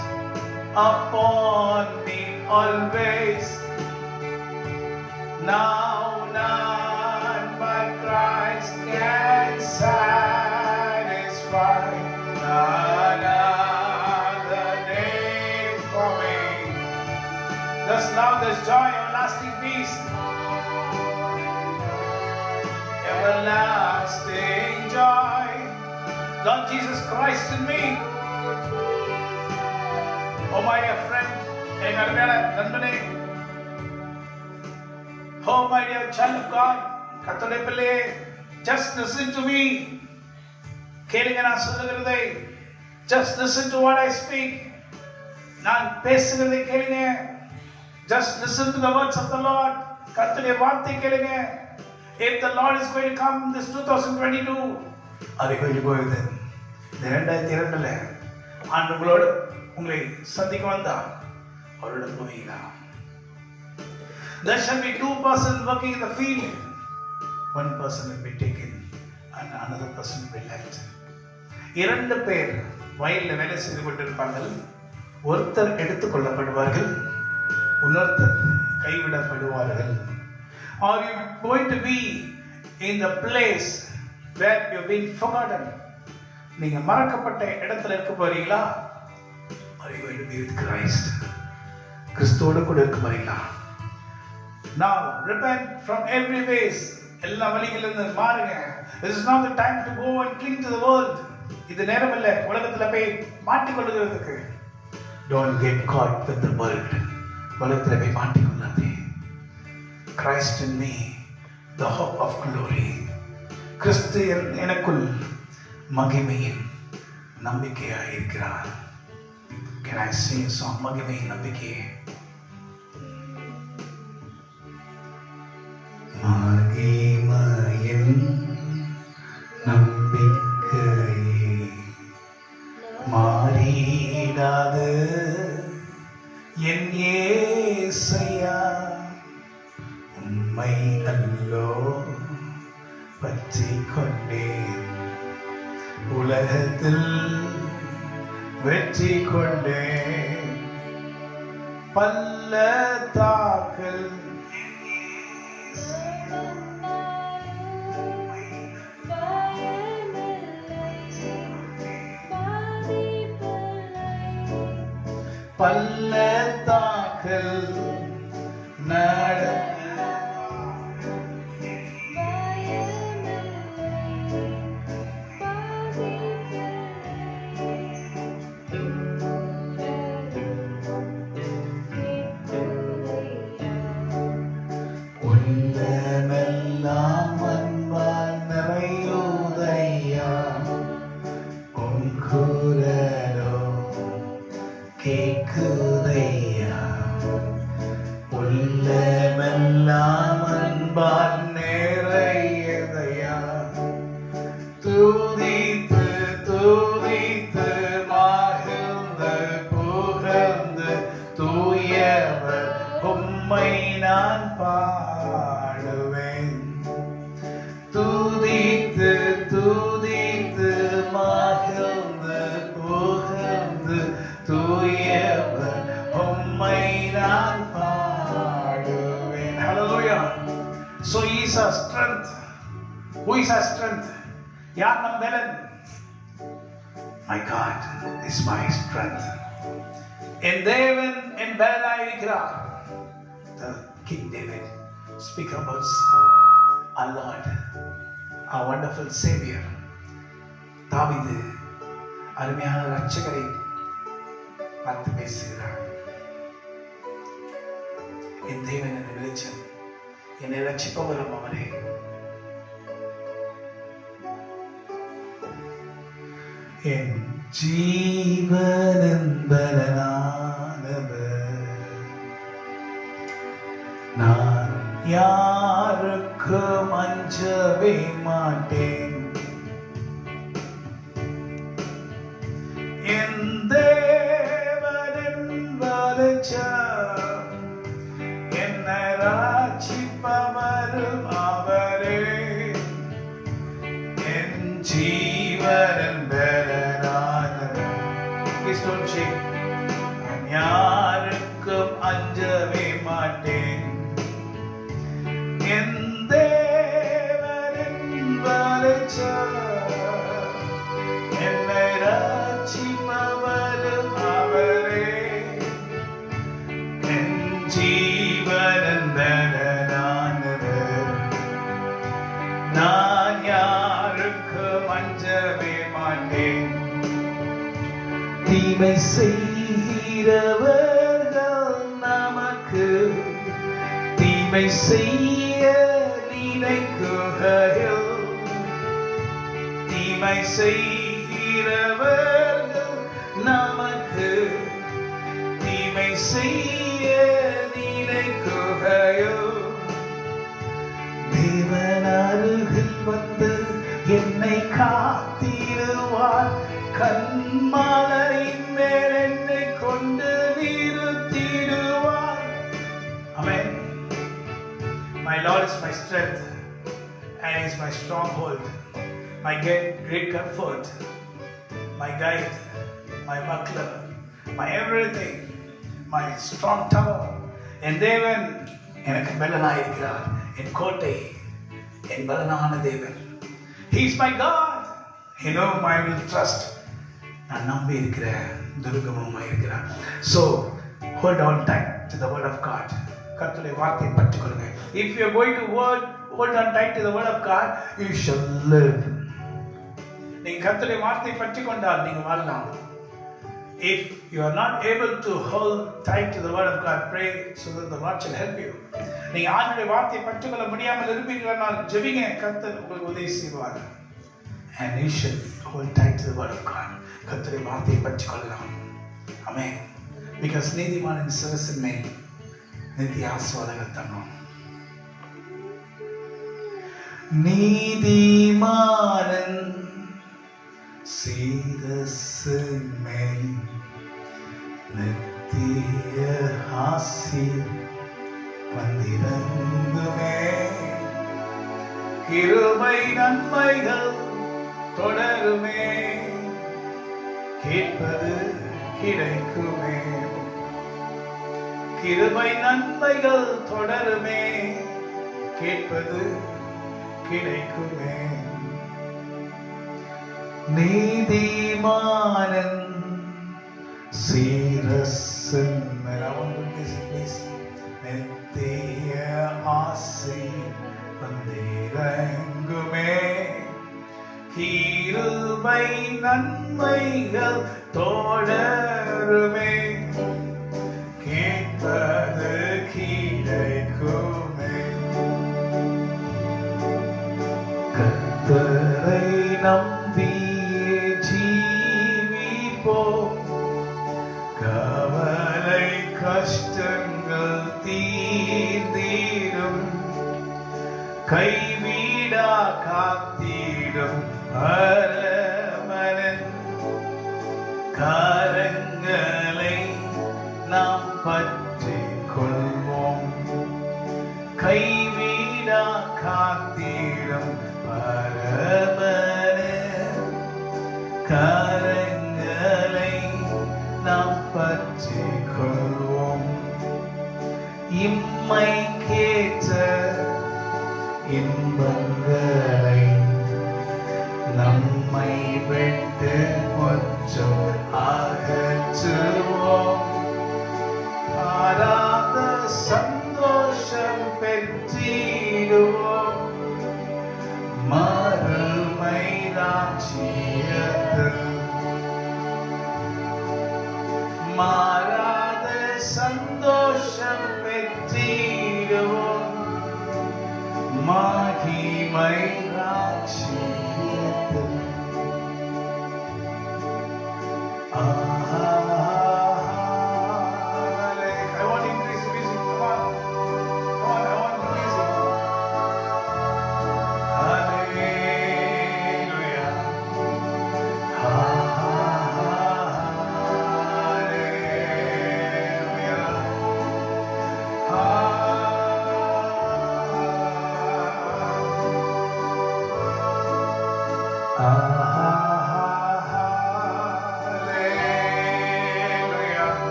upon me always. Now none but Christ can satisfy. None other name for me. Thus now there's joy, everlasting peace, everlasting joy. Lord Jesus Christ in me. Oh my dear friend, என் அருமையான நண்பனே, oh my dear child of God, கர்த்தருடைய பிள்ளையே, just listen to me. கேளுங்க நான் சொல்லுகிறதை. Just listen to what I speak. நான் பேசுகிறதை கேளுங்க. Just listen to the words of the Lord. கர்த்தருடைய வார்த்தை கேளுங்க. If the Lord is going to come this 2022, are you going to go with him? இந்த 2002ல ஆண்டவரோடு உங்களை சந்திக்க வந்தால் அவரோட போவீங்களா? There shall be 2 persons working in the field. 1 person will be taken and another person will be left. 2 பேர் வயலில் வேலை செய்து கொண்டிருப்பார்கள். ஒருத்தர் எடுத்துக் கொள்ளப்படுவார்கள், இன்னொருத்தர் கைவிடப்படுவார்கள். Are you going to be in the place where you've been forgotten? நீங்க மறக்கப்பட்ட இடத்துல இருக்க போறீங்களா? Are you going to be with Christ? கிறிஸ்துவோடு கூட இருக்க போறீங்களா? Now repent from every ways. எல்லா வழிகளிலிருந்து மாறுங்க. This is not the time to go and cling to the world. இது நேரம் இல்ல உலகத்துல போய் மாட்டிக்கொள்ளுகிறதுக்கு. Don't get caught with the world. உலகத்துல போய் மாட்டிக்கொள்ளாதே. Christ in me, the hope of glory. கிறிஸ்து எனக்குள் மகிமையின் நம்பிக்கையாய் இருக்கிறார். Can I sing a song? மகிமையின் நம்பிக்கை. மகிமையின் நம்பிக்கையே மாறிடாது என் இயேசையா, உம்மை அல்லோ பற்றிக் கொண்டேன், உலகத்தில் வெற்றி கொண்டேன். பள்ளத்தாக்கில் பள்ளத்தாக்கில் உள்ளமெல்லாம் அன்பால் நிறையுதையா, உன் குரலோ கேக்குதையா. உள்ளமெல்லாம் அன்பால் நிறையதையா, துதித்து துதித்து மகிழ்ந்து புகழ்ந்து தூயவர் உம்மை நான் பாடுவேன். துதித்து துதித்து மகிழ்ந்து புகழ்ந்து தூயவர் உம்மை நான் பாடுவேன். Hallelujah. So he is our strength. Who is our strength? யார் நம் பலன்? My God is my strength. என் தேவன் என் பலனாய் இருக்கிறார். The King David speak about our Lord, our wonderful Savior. தாவீது அருமையான இரட்சகரை பார்த்து பேசுகிறார். என் தேவன் என் வெளிச்சம், என்னை ரட்சிப்பவரும் அவரே. என் ஜீவனின் பலனானவர், நான் யாருக்கும் அஞ்சவே மாட்டேன். என் தேவனின் வெளிச்சம், என்னை ரட்சிப்பவரும் அவரே. என் ஜீவனின் பலனானவர். Please don't shake. நான் யாருக்கும் அஞ்சவே மாட்டேன். என் தேவனின் வெளிச்சம், என்னை ரட்சிப்பவரும் அவரே. என் ஜீவனின் பலனானவர், நான் யாருக்கும் அஞ்சவே மாட்டேன். தீமை செய் செய்கிறவர்கள் நமக்கு தீமை செய்ய நினைக்குகையில், தீமை செய்கிறவர்கள் நமக்கு தீமை செய்ய நினைக்குகையில், தேவன் அருகில் வந்து என்னை காத்திடுவார், கண்மலையின் மேல் என்னை கொண்டு நிறுத்திடுவார். Amen. My Lord is my strength and He is my stronghold, my great comfort, my guide, my buckler, my everything, my strong tower. என் தேவன் எனக்கு பலனாயிருக்கிறார், என் கோட்டை, என் பலனான தேவன். He is my God. You know, I will trust. நான் நம்பி இருக்கிற துர்கமுமாய் இருக்கிறார். So hold on tight to the word of God. கர்த்தருடைய வார்த்தையை பற்றிக் கொள்ளுங்க. If you are going to hold on tight to the word of God, you shall live. நீங்க கர்த்தருடைய வார்த்தையை பற்றிக் கொண்டால் நீங்க வாழலாம். If you are not able to hold tight to the word of God, pray so that the Lord shall help you. நீங்க ஆண்டவருடைய வார்த்தையை பற்றிக் கொள்ள முடியாமல் இருப்பீர்களானால் ஜெபிங்க, கர்த்தர் உங்களுக்கு உதவி செய்வார். And you should hold tight to the word of God. கர்த்தருடைய வார்த்தையை பற்றிக் கொள்ளலாம். ஆமென். Because நீதிமானின் சிரசின் மேல் நித்திய ஆசீர்வாதங்கள் தங்கும். நீதிமானின் சிரசின் மேல் நித்திய ஆசீர்வாதம் வந்திறங்குமே. கிருபை நன்மைகள் தொடருமே, கேட்பது கிடைக்குமே. கிருபை நன்மைகள் தொடருமே, கேட்பது கிடைக்குமே. நீதிமானன் சிரசின் மேல் நித்திய ஆசை வந்திறங்குமே. கிருபை நன்மைகள் தொடருமே, கேட்பது கிடைக்குமே. கர்த்தரை நம்பியே ஜீவிப்போம், கவலை கஷ்டங்கள் தீர்ந்திடும், கைவிடா காத்திடும் அரவணன் கரங்களை நாம் பற்றிக் கொள்வோம். கைவிடா காத்திடும் பரமன் கரங்களை நாம் பற்றிக் கொள்வோம். இம்மை கேட்ட இன்பங்களை நம்மை விட்டு கொஞ்சம் அகற்றுவோம். ஆராத சந்தோஷம் பெற்றிடுவோம், மறுமை ராஜ்யத்தில் மாறாத சந்தோஷம் பெற்றிடுவோம், மகிமை ராஜ்யத்தில்.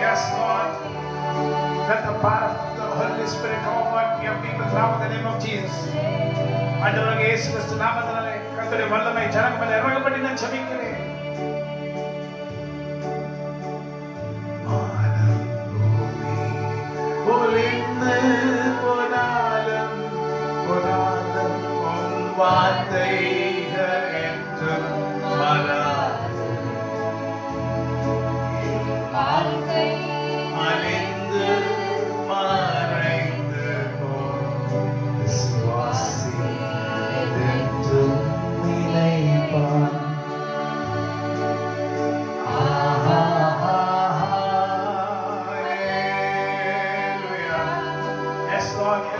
Yes, Lord. Let the power of the Holy Spirit come upon your people now in the name of Jesus. ஆண்டவராகிய இயேசு கிறிஸ்து நாமத்தினாலே கர்த்தருடைய வல்லமை ஜனங்கள் மேல் இறங்கப்பட்டு நான் ஜெபிக்கிறேன். ஒளிந்து போனாலும் வார்த்தைகள்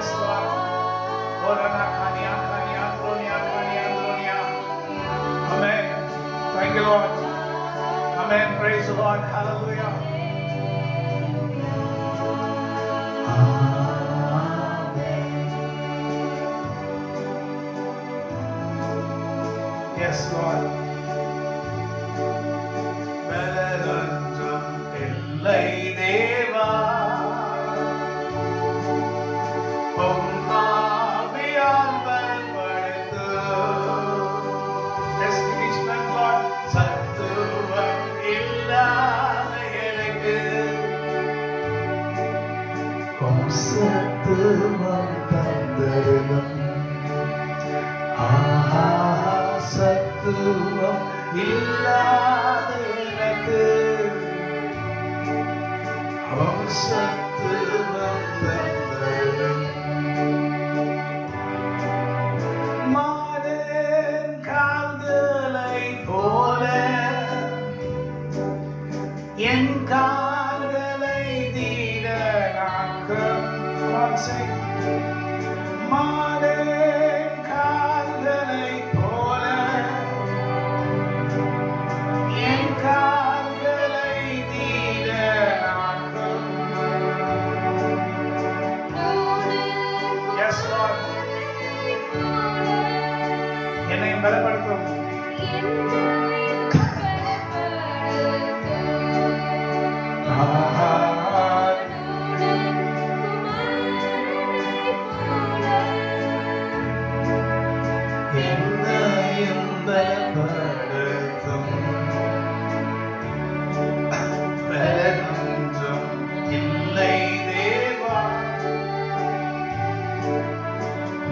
Yes, Lord. Orana kania kania dronia kania dronia. Amen. Thank you, Lord. Amen. Praise the Lord. Hallelujah. Yes, Lord. Velanjam illai deva Omaviyal valpaduthu. Let's finish that, Lord. Sattuvam illada enakku சத்துவம் தந்தருளும். ஆஹா, சத்துவம் இல்லாத எனக்கு சத்துவம் தந்தருளும். மாடன் கால்களை போல என் கால்களை தீரனாக்கும். மாடன் கால்களை போல என் கால்களை தீரனாக்கும். Yes, Lord. என்னை பலப்படுத்தும். என்னையும் பலப்படுத்தும். பலனொன்றும் இல்லை தேவா,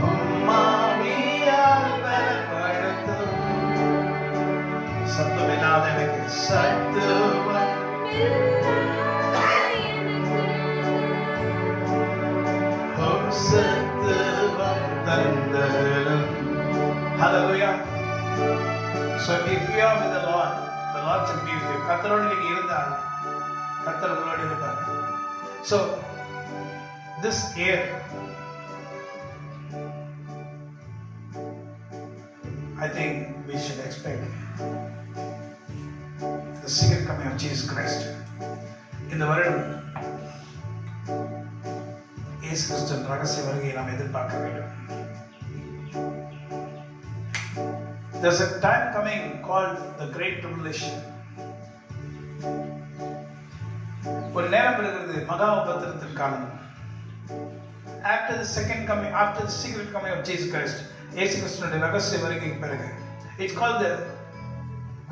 உம்மாவியால் பலப்படுத்தும். சத்தமில்லாத எனக்கு சத்துவம் சத்துவம் தந்தருளும். Hallelujah. So if you are with the Lord should be with you. கர்த்தரோடு நீங்க இருந்தால் கர்த்தர் உங்களோடு இருப்பார். So this year I think we should expect the second coming of Jesus Christ. இந்த வருடம் இயேசு கிறிஸ்துவின் ரகசிய வருகையை நாம் எதிர்பார்க்க வேண்டும். There's a time coming called the Great Tribulation. ஒரு நேரம் இருக்கிறது, மகா உபத்திரத்தின் காலம். After the second coming, after the secret coming of Jesus Christ, இயேசு கிறிஸ்துவின் ரகசிய வருகைக்கு பிறகு, it's called the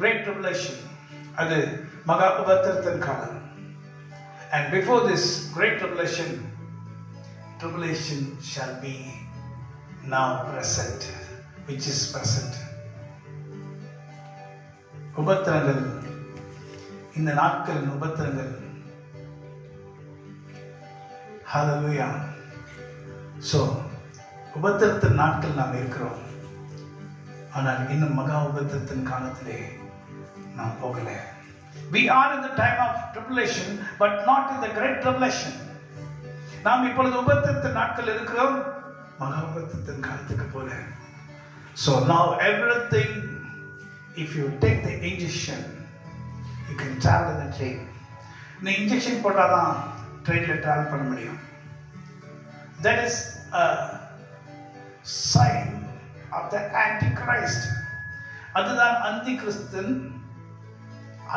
Great Tribulation. அது மகா உபத்திரத்தின் காலம். And before this Great Tribulation, tribulation shall be now present, which is present. உபத்திரங்கள், இந்த நாட்களின் உபத்திரங்கள். Hallelujah. So உபத்திரத்தின் நாட்கள் நாம் இருக்கிறோம். ஆனால் இன்னும் மகா உபத்திரத்தின் காலத்திலே நாம் போகல. We are in the time of tribulation, but not in the great tribulation. நாம் இப்பொழுது உபத்திரத்தின் நாட்கள் இருக்கிறோம், மகா உபத்திரத்தின் காலத்துக்கு போல. So now everything, if you take the injection, you can travel in the train. நீ இன்ஜெக்ஷன் போட்டாதான் ட்ரெயின்ல டிராவல் பண்ண முடியும். That is a sign of the Antichrist. அதுதான் அந்தி கிறிஸ்துவின்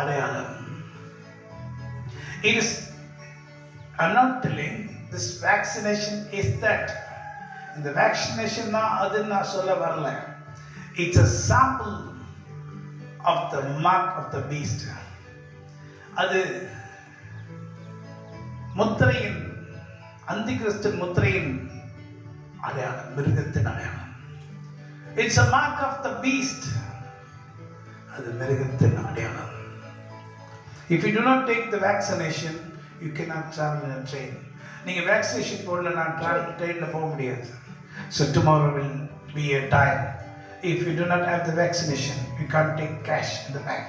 அடையாளம். It is, I'm not telling this vaccination is that. இந்த vaccination அது நான் சொல்ல வரல. It's a sample of the mark of the beast. அது முத்திரையின், அந்தி கிறிஸ்துவின் முத்திரையின் அடையாளம், மிருகத்தின் அடையாளம். It's a mark of the beast. அது மிருகத்தின் அடையாளம். If you do not take the vaccination, you cannot travel in a train. நீங்க வேக்சினேஷன் போடல, நான் ட்ரெயின்ல போக முடியாது. So tomorrow will be a time. If you do not have the vaccination, you can't take cash in the bank.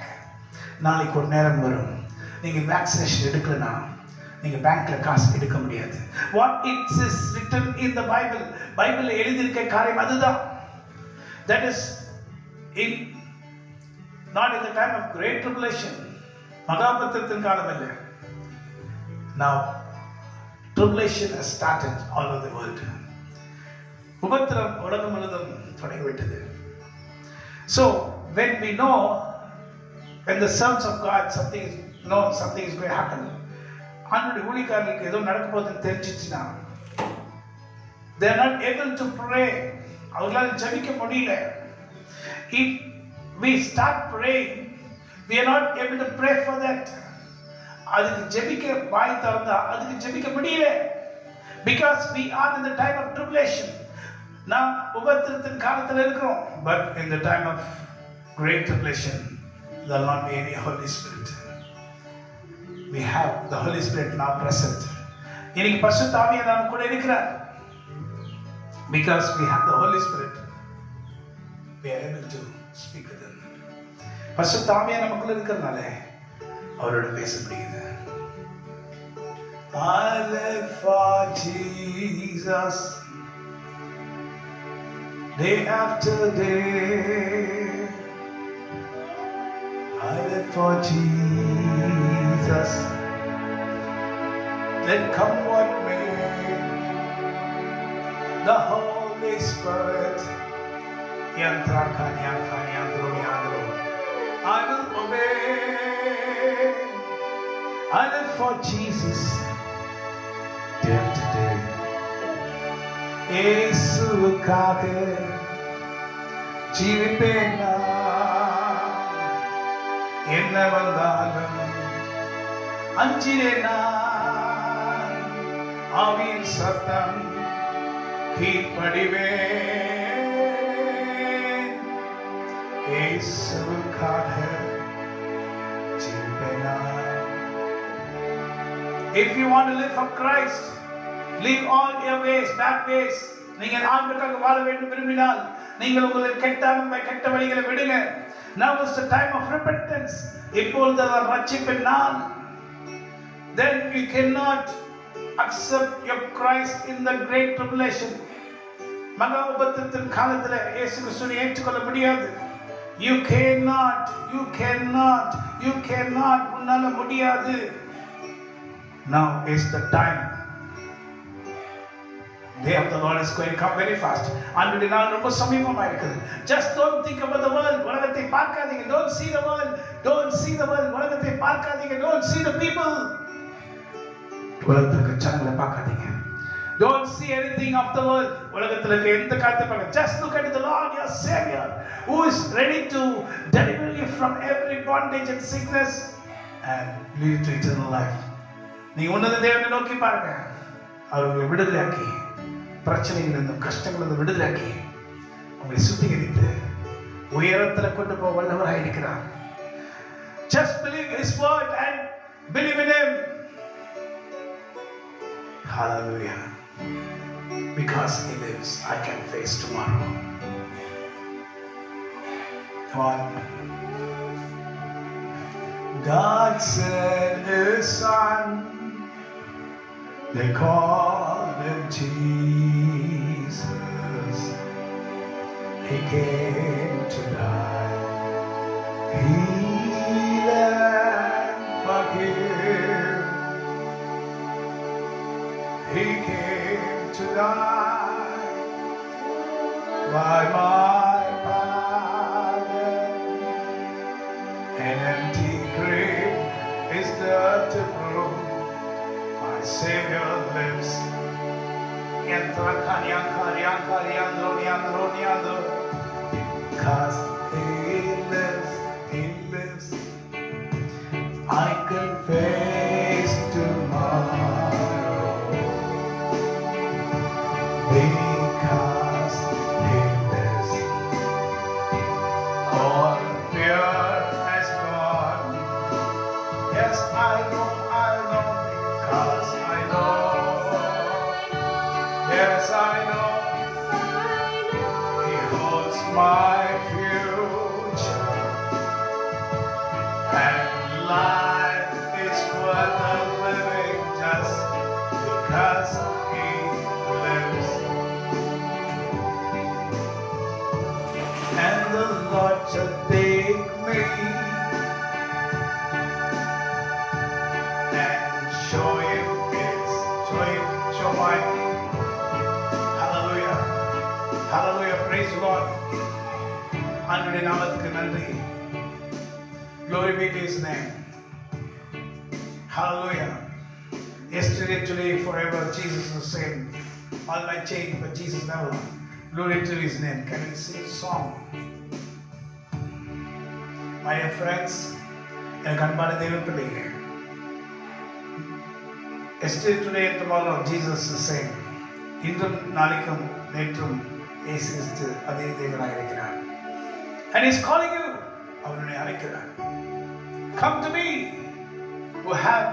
நாளைக்கு ஒரு நேரம் வரும், நீங்க வேக்சினேஷன் எடுக்கலனா நீங்க பேங்க்ல காசு எடுக்க முடியாது. What it's is written in the Bible, பைபிள்ல எழுதியிருக்க காரியம் அதுதான். That is in not in the time of great tribulation, மகாபத்திரத்தின் காலம் இல்லை. Now tribulation has started all over the world. உபத்திரம் உலகம் முழுவதும் தொடங்கிவிட்டது. So when we know, when the sons of God something is going to happen, ஆண்டவருடைய ஊழியக்காரர்களுக்கு ஏதோ நடக்க போகுதுன்னு தெரிஞ்சிச்சுன்னா, they are not able to pray, அவங்களால ஜெபிக்க முடியல. If we start praying, we are not able to pray for that. அதுக்கு ஜெபிக்க வாய் திறந்தா அதுக்கு ஜெபிக்க முடியல. Because we are in the time of tribulation. நாம் உபத்திரத்தின் காலத்தில் இருக்கிறோம். But in the time of great tribulation, there will not be any Holy Spirit. We have the Holy Spirit now present. இன்னைக்கு பரிசுத்த ஆவியானவர் நம்ம கூட இருக்கிறார். Because we have the Holy Spirit, we are able to speak with him. பரிசுத்த ஆவியானவர் நமக்குள்ள இருக்கிறனால அவரோட பேச முடியுது. I live for Jesus day after day. I live for Jesus. Let come what may, the Holy Spirit. I will obey. I live for Jesus day after day. இயேசுவுக்காக ஜீவிப்பேன் நான். என்ன வந்தாலும் அஞ்சினேன் நான். ஆவியின் சத்தம் கீழ்ப்படிவேன். இயேசுவுக்காக ஜீவிப்பேன் நான். If you want to live for Christ, leave all your ways, bad ways. நீங்கள் ஆண்டவருக்காக வாழ வேண்டும் விரும்பினால் நீங்கள் உங்கள் கெட்ட வழிகளை விடுங்க. Now is the time of repentance. இப்பொழுது ரட்சிப்பின் நாள். Then you cannot accept your Christ in the great tribulation. மகா உபத்திரத்தின் காலத்தில் இயேசு கிறிஸ்துவை ஏற்றுக்கொள்ள முடியாது. You cannot உன்னால முடியாது. Now is the time. Day of the Lord is going to come very fast. ஆண்டவருடைய நாள் ரொம்ப சமீபமா இருக்குது. Just don't think about the world. உலகத்தை பார்க்காதீங்க. Don't see the world. உலகத்தை பார்க்காதீங்க. Don't see the people. உலகத்துக்கு ஜனங்களை பார்க்காதீங்க. Don't see anything of the world. உலகத்துல எந்த காரியத்தை பார்க்க. Just look at the Lord, your Savior, who is ready to deliver you from every bondage and sickness and lead to eternal life. நீ உன்னத தேவனை நோக்கி பாருங்க. அவர்களை விடுதலையாக்கி, பிரச்சனைகளிலிருந்து கஷ்டங்களிலிருந்து விடுதலையாக்கி உங்களை சுத்திகரித்து உயரத்துல கொண்டு போக வல்லவராய் இருக்கிறார். Just believe his word and believe in him. Hallelujah. Because he lives, I can face tomorrow. Come on. God sent his son. They called him Jesus. He came to die. Heal and forgive. He came to die by my pardon. An empty grave is there to prove my Savior lives. Because he lives, I can face tomorrow. Because he lives, all fear has gone. Yes, I know, because I know. Yes, I know. He holds my future, and life is worth the living us because He lives. And the Lord shall take me and show my. Hallelujah. Hallelujah. Praise the Lord. ஆண்டவருடைய நாமத்துக்கு நன்றி. Glory be to His name. Hallelujah. Yesterday, today, forever, Jesus is the same. All might change, but Jesus never. Glory to His name. Can we sing a song? My dear friends, எனக்கு அன்பான தேவ பிள்ளைகளே, yesterday, today, and tomorrow, Jesus is the same. இன்றும் நாளைக்கும் நேற்றும் இயேசு கிறிஸ்து அதே தேவனாய் இருக்கிறார். And He's calling you. அவர் உன்னை அழைக்கிறார். Come to me who have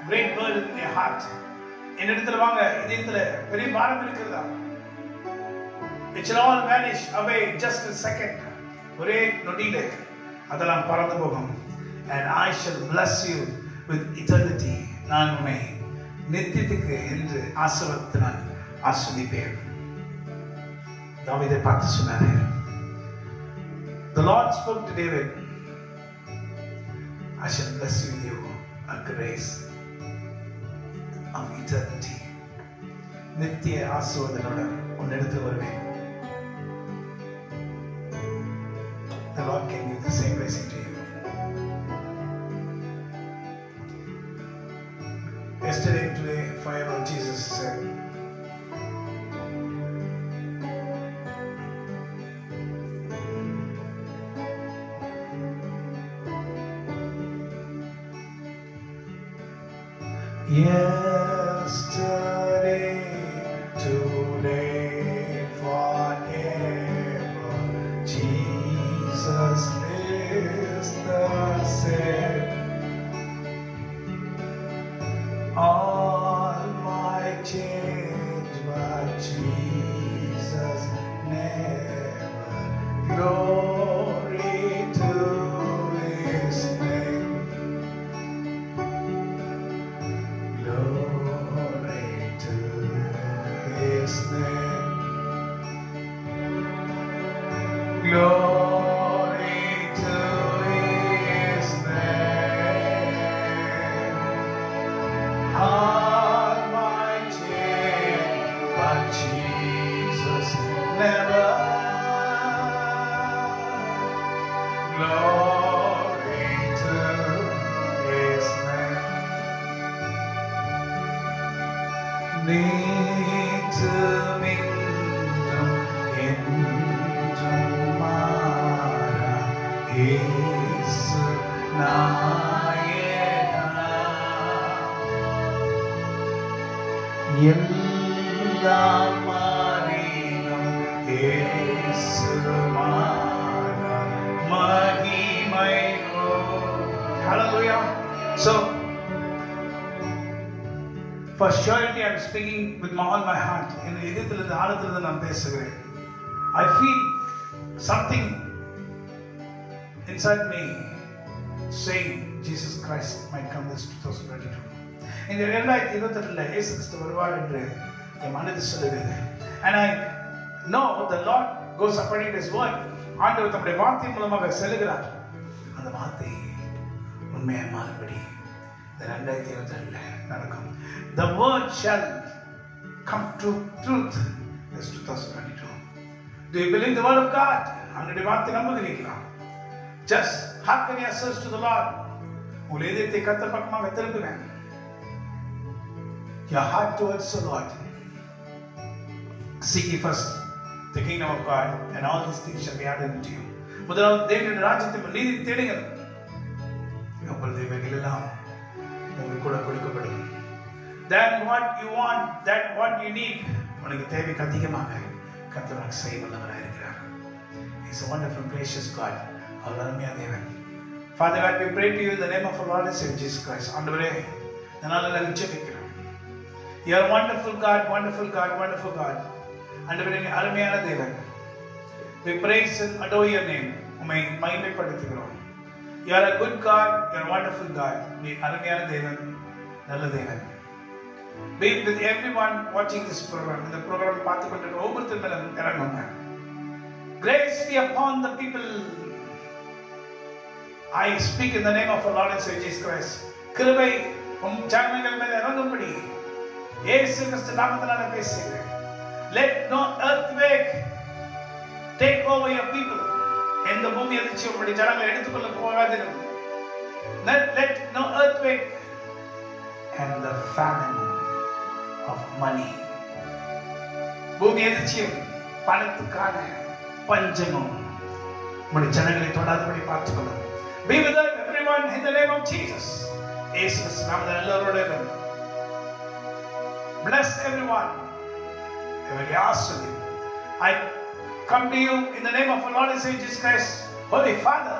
great burden in your heart. என்னிடத்தில் வாங்க, இதயத்தில் பெரிய பாரம் இருக்கிறதா? It shall all vanish away just a second. ஒரே நொடியிலே அதெல்லாம் பறந்து போகும். And I shall bless you with eternity. நான் உன்னை நித்தியத்துக்கு என்று ஆசீர்வதித்து நான் ஆசீர்வதிப்பேன். தாவீதை பார்த்து சொன்னார். The Lord spoke to David. I shall bless you with you a grace of eternity. நித்திய ஆசீர்வாதத்தோட உன்னிடத்தில் வருவேன். The Lord can give the same blessing to you. Yesterday, today, forever, Jesus said. Yesterday, today, forever, Jesus is the same. All might change, but Jesus never. Glory to His name. Glory to His name. Glory to His name. All might change, but Jesus never. Glory to His name. நீட்டும் என்றும் மாறா இயேசு நாயகா. எல்லாம் மாறினும் இயேசு மாறா மகிமை. Hallelujah. So, for surety I am speaking with all my heart. In இதயத்திலிருந்து ஆழத்திலிருந்து நான் பேசுகிறேன். I feel something inside me saying Jesus Christ might come this 2022. இந்த 2022ல இயேசு கிறிஸ்து வருவார் என்று என் மனது சொல்லுகிறது. And I know the Lord goes according to His word. ஆண்டவர் தம்முடைய வார்த்தை மூலமாக செல்லுகிறார். அந்த வார்த்தை உண்மையாக மாறுபடி இந்த 2022ல நடக்கும். The word shall come to truth this 2022. Do you believe the word of God? அவனுடைய வார்த்தை நம்புகிறீர்களா? Just hearken yourselves to the Lord. உங்கள் இதயத்தை கர்த்தர் பக்கமாக திருப்புங்கள். Your heart towards the Lord. Seek ye first the kingdom of God, and all these things shall be added unto you. முதலாவது தேவனுடைய ராஜ்யத்தை நீதி தேடுங்கள். அப்பொழுது இவைகள் எல்லாம் உங்களுக்கு கூட கொடுக்கப்படும். Then what you want, that what you need, உனக்கு தேவைக்கு அதிகமாக கர்த்தர் உனக்கு செய்ய வல்லவராக இருக்கிறார். He is a wonderful, gracious God. அவர் அருமையான தேவன். Father, Lord, we pray to you in the name of our Lord and Savior Jesus Christ. ஆண்டவரே, இந்த நாளில் நாங்கள் ஜெபிக்கிறோம். You are wonderful God, wonderful God, wonderful God. ஆண்டவரே, நீ அருமையான தேவன். We praise and adore your name. உம்மை மகிமைப்படுத்துகிறோம். You are a good God, you are a wonderful God. நீ அருமையான தேவன், நல்ல தேவன். Be with everyone watching this program. இந்த program பார்த்து கொண்டிருக்கிற ஒவ்வொருத்தர் மேலும் இறங்குங்க. Grace be upon the people. I speak in the name of our Lord and Savior Jesus Christ. கிருபை ஜனங்கள் மேல் இறங்கும்படி இயேசு கிறிஸ்து நாமத்தினால பேசுகிறேன். Let no earthquake take over your people. எந்த பூமி அதிர்ச்சி உங்களுடைய ஜனங்களை எடுத்துக்கொள்ள போகாதிரும். Let no earthquake and the famine of money. பூமி அதிர்ச்சியும் பணத்துக்கான பஞ்சமும் உங்களுடைய ஜனங்களை தொடாதபடி பார்த்துக்கொள்ளும். Be with everyone in the name of Jesus. இயேசு கிறிஸ்து நாமத்தில் எல்லாரோட இருந்து bless everyone. I come to you in the name of our Lord and Savior Jesus Christ. Holy Father,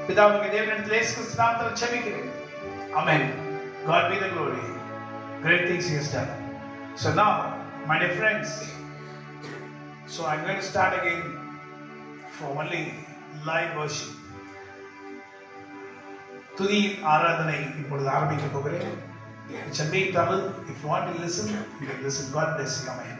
பிதாவாகிய தேவனிடத்தில் இயேசு கிறிஸ்து நாமத்தில் ஜெபிக்கிறேன். Amen. God be the glory. Great things He has done. So now, my dear friends, so I'm going to start again for only live worship. துதி ஆராதனை இப்பொழுது ஆரம்பிக்க போகிறேன். It shall be in Tamil. If you want to listen, you can listen. God bless you. Amen.